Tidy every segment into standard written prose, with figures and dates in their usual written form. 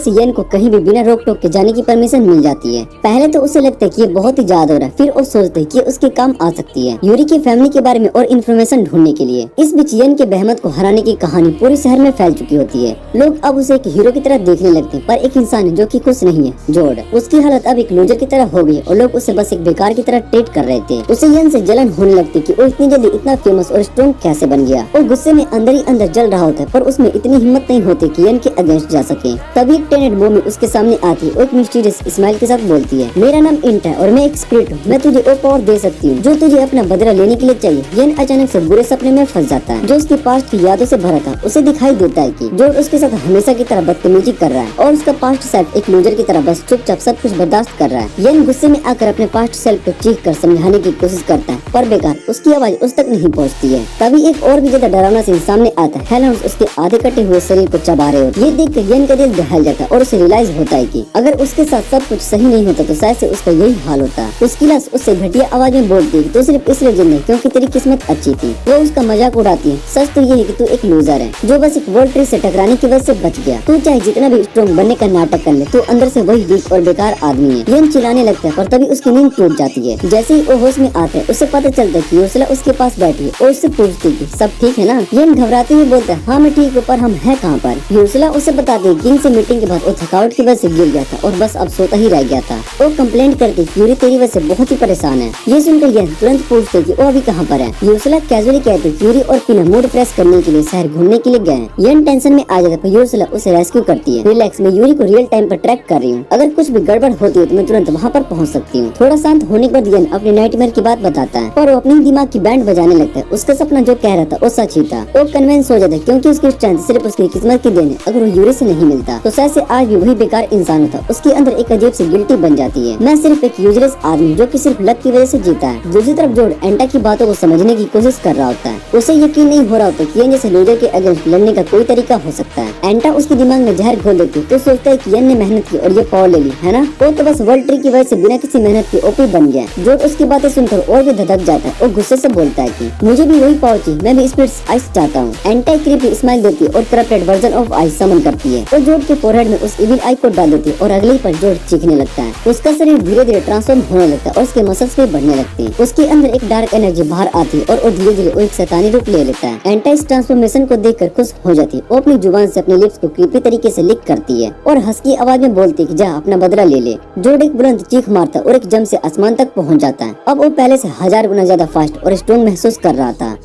से येन को कहीं भी बिना रोक टोक के जाने की परमिशन मिल जाती है। पहले तो उसे लगता है कि ये बहुत ही ज्यादा हो रहा है, फिर वो सोचते है कि उसके काम आ सकती है यूरी की फैमिली के बारे में और इन्फॉर्मेशन ढूंढने के लिए। इस बीच येन के बेहमत को हराने की कहानी पूरे शहर में फैल चुकी होती है। लोग अब उसे एक हीरो की तरह देखने लगते हैं, पर एक इंसान है जो कि खुश नहीं है, जॉर्ड। उसकी हालत अब एक लूजर की तरह हो गई और लोग उसे बस एक बेकार की तरह ट्रीट कर रहे थे। उसे येन से जलन होने लगती कि वो इतनी जल्दी इतना फेमस और स्ट्रॉन्ग कैसे बन गया। वो गुस्से में अंदर ही अंदर जल रहा होता है, पर उसमें इतनी हिम्मत नहीं होती कि येन के अगेंस्ट जा सके। तभी एक टेनेट मॉमी उसके सामने आती और एक मिस्टीरियस स्माइल के साथ बोलती है, मेरा नाम इंट है और मैं एक स्पिरिट हूँ। मैं तुझे वो पावर दे सकती हूँ जो तुझे अपना बदला लेने के लिए चाहिए। येन अचानक से बुरे सपने में फंस जाता है जो उसके पास्ट की यादों से भरा था। उसे दिखाई देता है कि जॉर्ड उसके साथ हमेशा की तरह बदतमीजी कर रहा है और उसका पास्ट सेल्फ एक लूजर की तरह बस चुपचाप सब कुछ बर्दाश्त कर रहा है। येन गुस्से में आकर अपने पास्ट सेल्फ को चीख कर समझाने की कोशिश करता है, पर बेकार, उसकी आवाज उस तक नहीं पहुंचती है। तभी एक और भी ज्यादा डरावना सीन सामने आता है। हेलेंस उसके आधे कटे हुए शरीर को चबा रहे होते। ये देखकर येन का दिल दहल जाता है और उसे रियलाइज होता है कि अगर उसके साथ सब कुछ सही नहीं होता तो शायद से उसका यही हाल होता। उसकी लाश उससे घटिया आवाज में बोलती है तो सिर्फ इसलिए जिंदा क्योंकि तेरी किस्मत अच्छी थी। वो उसका मजाक उड़ाती है। सच तो ये है कि तू एक लूजर है जो बस एक वर्ल्ड ट्री से टकराने की वजह से बच गया। तू चाहे जितना भी स्ट्रॉन्ग बनने का नाटक कर ले, तू अंदर से वही वीक और बेकार आदमी है। येन चिल्लाने लगता है, पर तभी उसकी नींद टूट जाती है। जैसे ही वो होश में आता है उसे पता चलता है कि यूर्सला उसके पास बैठी है और उससे पूछती है सब ठीक है ना। येन घबराते हुए बोलता है, हाँ मैं ठीक हूँ, पर हम हैं कहाँ पर। यूर्सला उसे बताती है किंग से मीटिंग के बाद वो थकावट की वजह से गिर गया था और बस अब सोता ही रह गया था। वो कंप्लेंट करती यूरी तेरी वजह से बहुत ही परेशान है। ये सुनकर येन तुरंत पूछते कि वो अभी कहाँ पर है। यूर्सला कैजुअली कहती यूरी और पीना मूड फ्रेश करने के लिए शहर घूमने के लिए गए। येन टेंशन में आ जाता है, पर यूर्सला उसे रेस्क्यू करती है। रिलैक्स, मैं यूरी को रियल टाइम पर ट्रैक कर रही हूँ। अगर कुछ भी गड़बड़ होती है तो मैं तुरंत वहाँ पर पहुँच सकती हूँ। थोड़ा शांत होने के बाद येन अपने नाइटमेयर की बात बताता है और वो अपने दिमाग की बैंड बजाने लगता है। उसका सपना जो कह रहा था वो सच ही था। वो कन्विंस हो जाता है क्योंकि उसकी चांस सिर्फ उसकी किस्मत की देन है। अगर वो यूरी से नहीं मिलता तो शायद से आज भी वही बेकार इंसान होता। उसके अंदर एक अजीब सी गिल्टी बन जाती है, मैं सिर्फ एक यूजलेस आदमी जो कि सिर्फ लक की वजह से जीता है। दूसरी तरफ जॉर्ड एंटा की बातों को समझने की कोशिश कर रहा होता है। उसे यकीन नहीं हो रहा होता कि येन जैसे लूजर के अगेंस्ट लड़ने का कोई तरीका हो सकता है। एंटा उसके दिमाग में जहर घोल देती है तो सोचता है कि येन ने मेहनत की और ये पावर ले ली है ना। वो तो बस वर्ल्ड ट्री की वजह से बिना किसी मेहनत के ओपी बन गया। जॉर्ड उसकी बातें सुनकर और भी धधक जाता है और गुस्से से बोलता है कि मुझे भी वही पावर चाहिए, मैं भी स्पिरिट्स आइस चाहता हूँ। एंटा एक क्रीपी स्माइल देती है और करप्टेड वर्जन ऑफ आइस समन करती है। वो जॉर्ड के फोरहेड में उस इविल आई को डाल देती है और अगले ही पर जॉर्ड चीखने लगता है। उसका शरीर धीरे धीरे ट्रांसफॉर्म होने लगता है और उसके मसल्स भी बढ़ने लगते हैं। उसके अंदर एक डार्क एनर्जी बाहर आती है और वो धीरे धीरे एक शैतानी रूप ले लेता है। एंटा इस ट्रांसफॉर्मेशन को देखकर खुश हो जाती है। वो अपनी जुबान से अपने लिप्स को क्रीपी तरीके से लिक करती है और हंसकी आवाज में बोलती है कि जा अपना बदला ले ले। जॉर्ड एक बुलंद चीख मारता है और एक जम से आसमान तक पहुंच जाता है। अब वो पहले से 1000 गुना ज्यादा फास्ट और स्ट्रॉन्ग महसूस कर रहा था।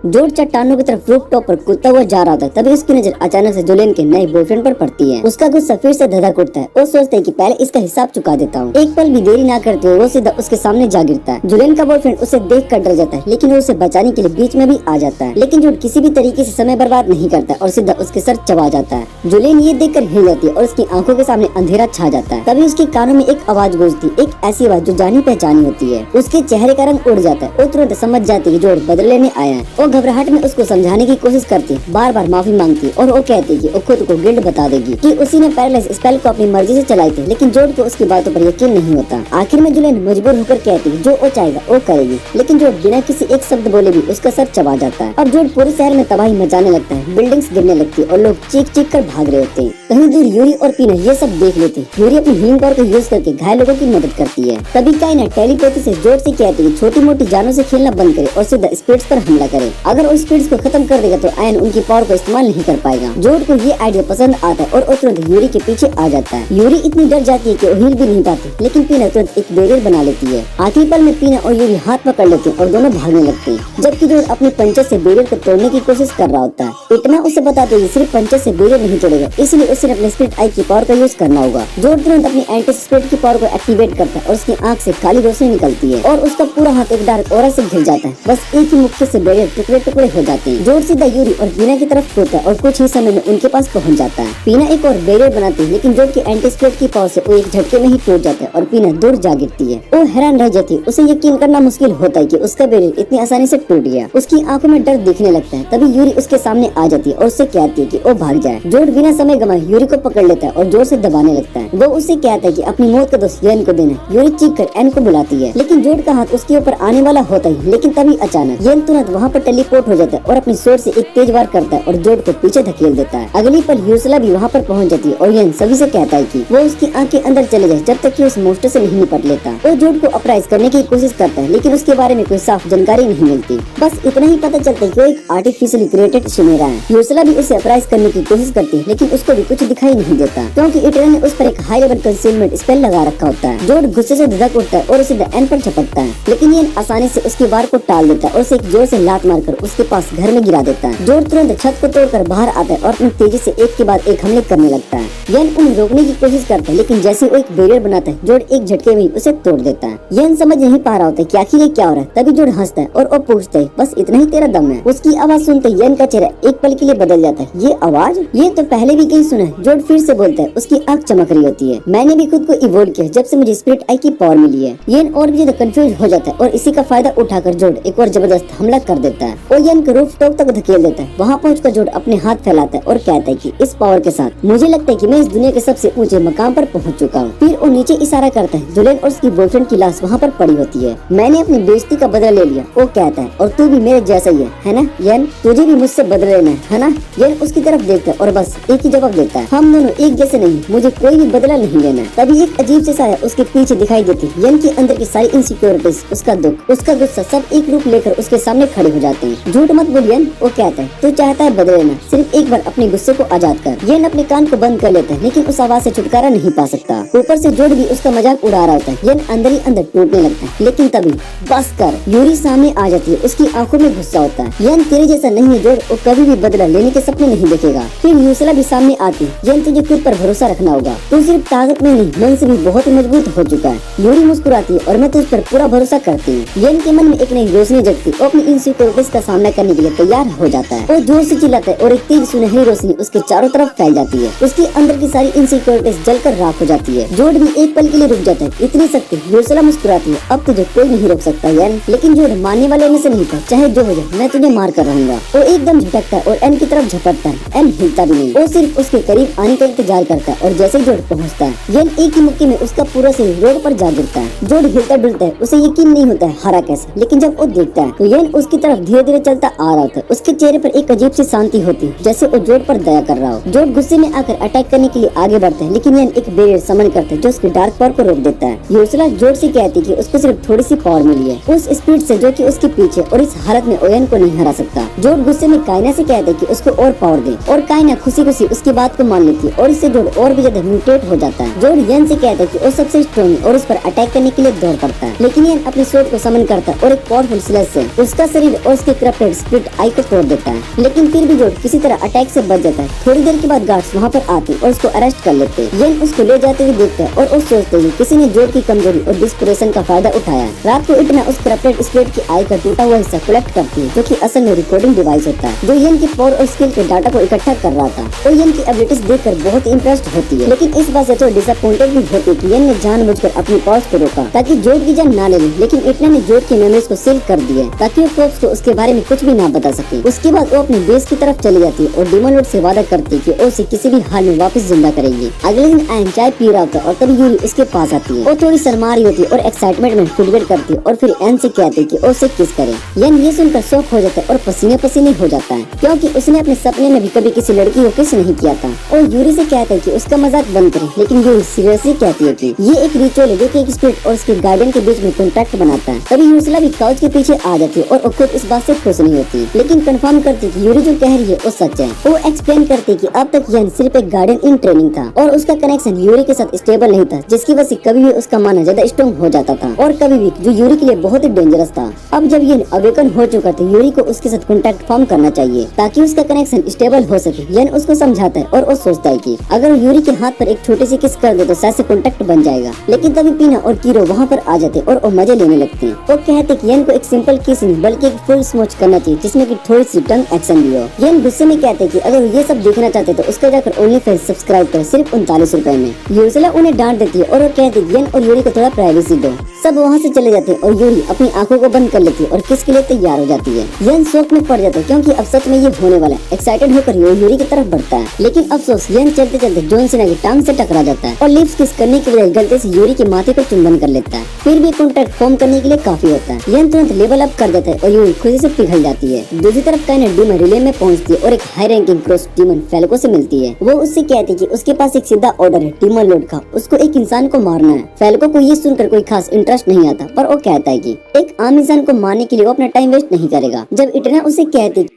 जॉर्ड चट्टानों की तरफ रूफ टॉप पर कूदता हुआ जा रहा था। तभी उसकी नजर अचानक से जुलियन के नए बॉयफ्रेंड पर पड़ती है। उसका गुस्सा फिर से धधक उठता है। वो सोचता है कि पहले इसका हिसाब चुका देता हूँ। एक पल भी देरी ना करते हुए वो सीधा उसके सामने जा गिरता है। जुलियन का बॉयफ्रेंड उसे देख कर डर जाता है, लेकिन वो उसे बचाने के लिए बीच में भी आ जाता है। लेकिन जॉर्ड किसी भी तरीके से समय बर्बाद नहीं करता और सीधा उसके सर चबा जाता है। जुलियन ये देख कर हिल जाती है और उसकी आंखों के सामने अंधेरा छा जाता है। तभी उसके कानों में एक आवाज गूंजती, एक ऐसी आवाज जो जानी पहचानी होती है। उसके चेहरे का रंग उड़ जाता है। वो तुरंत समझ जाती है कि जॉर्ड बदले लेने आया है। वो घबराहट में उसको समझाने की कोशिश करती है, बार बार माफी मांगती है और वो कहती है कि वो खुद को गिल्ड बता देगी कि उसी ने पैरालाइज स्पेल को अपनी मर्जी से चलाई थी। लेकिन जॉर्ड को उसकी बातों पर यकीन नहीं होता। आखिर में जुलियन मजबूर होकर कहती है जो वो चाहेगा वो करेगी। लेकिन जॉर्ड बिना किसी एक शब्द बोले भी उसका सर चबा जाता है। अब जॉर्ड पूरे शहर में तबाही मचाने लगता है। बिल्डिंग्स गिरने लगती है और लोग चीख चीख कर भाग रहे होते हैं। कहीं दूर यूरी और पीना ये सब देख लेते हैं। यूरी अपनी हीलिंग पावर का यूज करके घायल लोगों की मदद करती है। तभी काइना टेलीपैथी से जॉर्ड से कहती है छोटी मोटी जानों से खेलना बंद करे और सीधा स्पिरिट्स पर हमला करे। अगर वो स्पिरिट्स को खत्म कर देगा तो आयन उनकी पावर को इस्तेमाल नहीं कर पाएगा। जॉर्ड को ये आइडिया पसंद आता है और वो तुरंत यूरी के पीछे आ जाता है। यूरी इतनी डर जाती है कि वो हिल भी नहीं पाती, लेकिन पीना तुरंत एक बैरियर बना लेती है। आखिरी पल में पीना और यूरी हाथ पकड़ लेते हैं और दोनों भागने लगते हैं, जबकि जॉर्ड अपनी पंचर से बैरियर को तोड़ने की कोशिश कर रहा होता है। इतना उसे बताते हैं सिर्फ पंचर से बैरियर नहीं तोड़ेगा, इसलिए उसे अपने स्पिरिट आई की पावर का यूज करना होगा। जॉर्ड तुरंत अपनी एंटी स्पिरिट की पावर को एक्टिवेट करता है और उसकी आंख से काली रोशनी निकलती है और उसका पूरा हाथ एक डार्क ऑरा से घिर जाता है। बस एक ही मुक्के से बैरियर टुकड़े टुकड़े हो जाते हैं। जॉर्ड सीधा यूरी और पीना की तरफ कूदता है और कुछ ही समय में उनके पास पहुंच जाता है। पीना एक और बैरियर बनाती है, लेकिन जॉर्ड की एंटी स्पिरिट की पावर से वो एक झटके में ही टूट जाता है और पीना दूर जा गिरती है। वो हैरान रह जाती है। उसे यकीन करना मुश्किल होता है कि उसका बैरियर इतनी आसानी से टूट गया। उसकी आंखों में डर दिखने लगता है। तभी यूरी उसके सामने आ जाती है और उससे कहती है कि वो भाग जाए। जॉर्ड बिना समय गंवाए यूरी को पकड़ लेता है और जोर से दबाने लगता है। वो उससे कहता है कि अपनी मौत का दोष येन को देना। यूरी चीख कर एन को बुलाती है, लेकिन जॉर्ड का हाथ उसके ऊपर आने वाला होता है। लेकिन तभी अचानक येन तुरंत वहाँ पर टेलीपोर्ट हो जाता है और अपनी स्वord से एक तेज वार करता है और जोड को पीछे धकेल देता है। अगली पल यूर्सला भी वहाँ पर पहुँच जाती है और यन सभी से कहता है कि वो उसकी आँख के अंदर चले जाए जब तक कि उस मोस्टर से नहीं निपट लेता। वो जोड को अपराइज करने की कोशिश करता है लेकिन उसके बारे में कोई साफ जानकारी नहीं मिलती। बस इतना ही पता चलता है कि वो एक आर्टिफिशियली क्रिएटेड शिमेरा है। यूर्सला भी उसे अपराइज करने की कोशिश करती है लेकिन उसको भी कुछ दिखाई नहीं देता क्योंकि इटरा ने उस पर एक हाई लेवल कंसीलमेंट स्पेल लगा रखा होता है। जोड गुस्से से धधक उठता है और उसे द एंड पर झपटता है लेकिन ये आसानी से उसकी वार को टाल देता है और उसे एक जोर से लात मारकर उसके पास घर में गिरा देता है। जोड तुरंत छत को तोड़कर बाहर आता है और अपनी तेजी से एक के बाद एक हमले करने लगता है। यन उन्हें रोकने की कोशिश करता है लेकिन जैसे वो एक बैरियर बनाता है जोड एक झटके में उसे तोड़ देता है। यन समझ नहीं पा रहा होता है कि आखिर ये क्या हो रहा है। तभी जोड हंसता है और वो पूछता है बस इतना ही तेरा दम है। उसकी आवाज सुनते यन का चेहरा एक पल के लिए बदल जाता है। ये आवाज ये तो पहले भी कहीं सुना है। जोड फिर से बोलता है। उसकी आँख चमक रही होती है। मैंने भी खुद को इवोल्व किया जब से मुझे स्पिरिट आई की पावर मिली है। यन और भी ज्यादा कंफ्यूज हो जाता है और इसी का फायदा उठाकर जोड एक और जबरदस्त हमला कर देता है और यन को रूफ टॉप तक धकेल देता है। वहाँ पहुंचकर जोड अपने हाथ फैलाता है और कहता है कि इस पावर के साथ मुझे लगता है कि मैं इस दुनिया के सबसे ऊंचे मकाम पर पहुंच चुका हूँ। फिर वो नीचे इशारा करता है। जुलेन और उसकी बॉयफ्रेंड की लाश वहाँ पर पड़ी होती है। मैंने अपनी बेइज्जती का बदला ले लिया। वो कहता है और तू भी मेरे जैसा ही है ना यन, तुझे भी मुझसे बदला लेना है ना। यन उसकी तरफ देखता है और बस एक ही जवाब देता है हम दोनों एक जैसे नहीं, मुझे कोई भी बदला नहीं लेना। तभी एक अजीब सी साया उसके पीछे दिखाई देती है। यन के अंदर की सारी इनसिक्योरिटीज, उसका दुख, उसका गुस्सा सब एक रूप लेकर उसके सामने खड़े हो जाते हैं। झूठ मत बोल यन, वो कहता है तू चाहता है बदल लेना, सिर्फ एक बार अपने गुस्से को आजाद कर। यन अपने कान को बंद कर लेता है लेकिन उस आवाज से छुटकारा नहीं पा सकता। ऊपर से जोड भी उसका मजाक उड़ा रहा होता है। यन अंदर ही अंदर टूटने लगता है लेकिन तभी बस कर यूरी सामने आ जाती है। उसकी आंखों में गुस्सा होता है। यन तेरे जैसा नहीं है जोड, वो कभी भी बदला लेने के सपने नहीं देखेगा। फिर यूर्सला भी सामने आती है। यन तुझे खुद पर भरोसा रखना होगा, तू सिर्फ ताकत में नहीं मन से भी बहुत ही मजबूत हो चुका है। यूरी मुस्कुराती है और मैं तुझ पर पूरा भरोसा करती हूँ। यन के मन में एक नई रोशनी जगती और अपनी इनसिक्योरिटीज का सामना करने के लिए तैयार हो जाता है। वो जोर से चिल्लाता है और एक तेज सुनहरी रोशनी उसके चारों तरफ फैल जाती है। उसके अंदर की सारी इनसिक्योरिटीज जलकर राख हो जाती है। जोड भी एक पल के लिए रुक जाता है। इतनी शक्ति। यूर्सला मुस्कुराती है। अब तुझे कोई नहीं रोक सकता यन। लेकिन जोड मानने वाले में से नहीं था। चाहे जो हो जाए मैं तुझे मार कर रहूंगा। वो एकदम झटकता है और एन की तरफ झपटता है। एन हिलता भी नहीं, वो सिर्फ उसके करीब आने का इंतजार करता है और जैसे ही जोड पहुंचता है यन एक ही मुक्की में उसका पूरा शरीर रोड पर जा गिरता है। जोड हिलता डुलता है, उसे यकीन नहीं होता है हरा कैसे, लेकिन जब वो देखता है तो यन उसकी तरफ धीरे धीरे चलता आ रहा होता है। उसके चेहरे पर एक अजीब सी शांति होती है जैसे वो जोड पर दया कर रहा हो। जोड गुस्से में आकर अटैक करने के लिए आगे बढ़ता है लेकिन यन एक बैरियर समन करता है जो उसकी डार्क पावर को रोक देता है। यूर्सला जोड से कहती है कि उसको सिर्फ थोड़ी सी पावर मिली है उस स्पीड से जो कि उसके पीछे, और इस हालत में ओयन को नहीं हरा सकता। जोड गुस्से में कायना से कहता है कि उसको और पावर दे और कायना खुशी खुशी उसकी बात को मान लेती है और इससे जोड और भी ज्यादा म्यूटेट हो जाता है। जोड यन से कहता है कि वो सबसे स्ट्रॉन्ग है और उस पर अटैक करने के लिए दौड़ पड़ता है लेकिन यन अपनी स्वॉर्ड को समन करता है और एक पावरफुल स्लेश से उसका शरीर और उसके करप्टेड स्प्लिट आई को तोड़ देता है। लेकिन फिर भी जोड किसी तरह अटैक से बच जाता है। थोड़ी देर के बाद गार्ड्स वहाँ पर आते और उसको अरेस्ट कर लेते हैं। यन उसको ले जाते हुए देखता है और वो सोचते हैं किसी ने जोड की कमजोरी और डिस्परेशन का फायदा उठाया। रात को इतना उस करप्टेड स्प्लिट की आई का टूटा हुआ हिस्सा कलेक्ट करती है जो कि असल में रिकॉर्डिंग डिवाइस होता है जो यन की पावर और स्किल के डाटा को इकट्ठा कर रहा था। और यन की एबिलिटीज देखकर बहुत इम्प्रेस्ड होती है लेकिन इस बात से थोड़ी डिसअपॉइंटेड भी होती है कि यन ने जानबूझकर अपनी पावर्स को रोका ताकि जोड की जान ना ले। लेकिन इतना ने जोड की मेमोरीज को सील कर दिया ताकि वो कोप्स को उसके बारे में कुछ भी ना बता सके। उसके बाद वो अपने बेस की तरफ चली जाती है और डीमन लॉर्ड से वादा करती है कि वो उसे किसी भी हाल में वापस जिंदा करेगी। अगले दिन आयन चाय पी रहा होता है और तभी यूरी उसके पास आती है। वो थोड़ी शर्मा रही होती है और एक्साइटमेंट में फीडबैक करती है और फिर एन से कहती है कि वो उसे किस करे। यन ये सुनकर शौक हो जाता है और पसीने पसीने हो जाता है क्योंकि उसने अपने सपने में भी कभी किसी लड़की को किस नहीं किया था। और यूरी से कहता है कि उसका मजाक बंद करे लेकिन यूरी सीरियसली कहती है कि ये एक रिचुअल है जो कि एक स्पिरिट और उसके गार्डियन के बीच में कॉन्ट्रैक्ट बनाता है। तभी यूर्सला भी काउच के पीछे आ जाती है और वो खुद इस बात से खुश नहीं होती लेकिन कंफर्म करती है कि यूरी जो कह रही है वो सच है। वो एक्सप्लेन करती है कि अब तक यन सिर्फ एक गार्डियन इन ट्रेनिंग था और उसका कनेक्शन यूरी के साथ स्टेबल नहीं था जिसकी वजह से कभी भी उसका माना ज्यादा स्ट्रॉन्ग हो जाता था और कभी भी जो यूरी के लिए बहुत ही डेंजरस था। अब जब यन अवेकन हो चुका था यूरी को उसके साथ कॉन्टैक्ट फॉर्म करना चाहिए ताकि उसका कनेक्शन स्टेबल हो सके। यन उसको समझाता है और वो सोचता है कि अगर यूरी के हाथ पर एक छोटी सी किस कर दे तो शायद से कॉन्टैक्ट बन जाएगा। लेकिन तभी पीना और कीरो वहाँ पर आ जाते और वो मजे लेने लगते हैं। वो कहते कि यन को एक सिंपल किस नहीं बल्कि एक फुल स्मोच करना चाहिए जिसमें कि थोड़ी सी टंग एक्शन भी हो। यन गुस्से में कहते कि अगर ये सब देखना चाहते तो उसका जाकर ओनली फैंस सब्सक्राइब करें सिर्फ 39 रुपए में। यूर्सला उन्हें डांट देती है और वो कहती है यन और यूरी को थोड़ा प्राइवेसी दो। सब वहाँ से चले जाते हैं और यूरी अपनी आंखों को बंद कर लेती है और किस के लिए तैयार हो जाती है। यन शौक में पड़ जाता है क्योंकि अब सच में ये होने वाला है। एक्साइटेड होकर यूरी की तरफ बढ़ता है लेकिन अफसोस यन चलते चलते जॉन सीना की टांग से टकरा जाता है और लिप्स किस करने की बजाय गलती से यूरी के माथे पर चुंबन कर लेता है। फिर भी कॉन्ट्रैक्ट फॉर्म करने के लिए काफी होता है। यन तुरंत लेवल अप कर देता है और यूरी खुशी से पिघल जाती है। दूसरी तरफ काइनेट डीमन रिले में पहुंचती है और एक high ranking cross demon Falco से मिलती है। वो उससे कहती है कि उसके पास एक सीधा ऑर्डर है डीमन लॉर्ड का, उसको एक इंसान को मारना है। फैल्को को ये सुनकर कोई खास इंटरेस्ट नहीं आता, पर वो कहता है कि एक आम इंसान को मारने के लिए वो अपना टाइम वेस्ट नहीं करेगा। जब इटना उसे कहती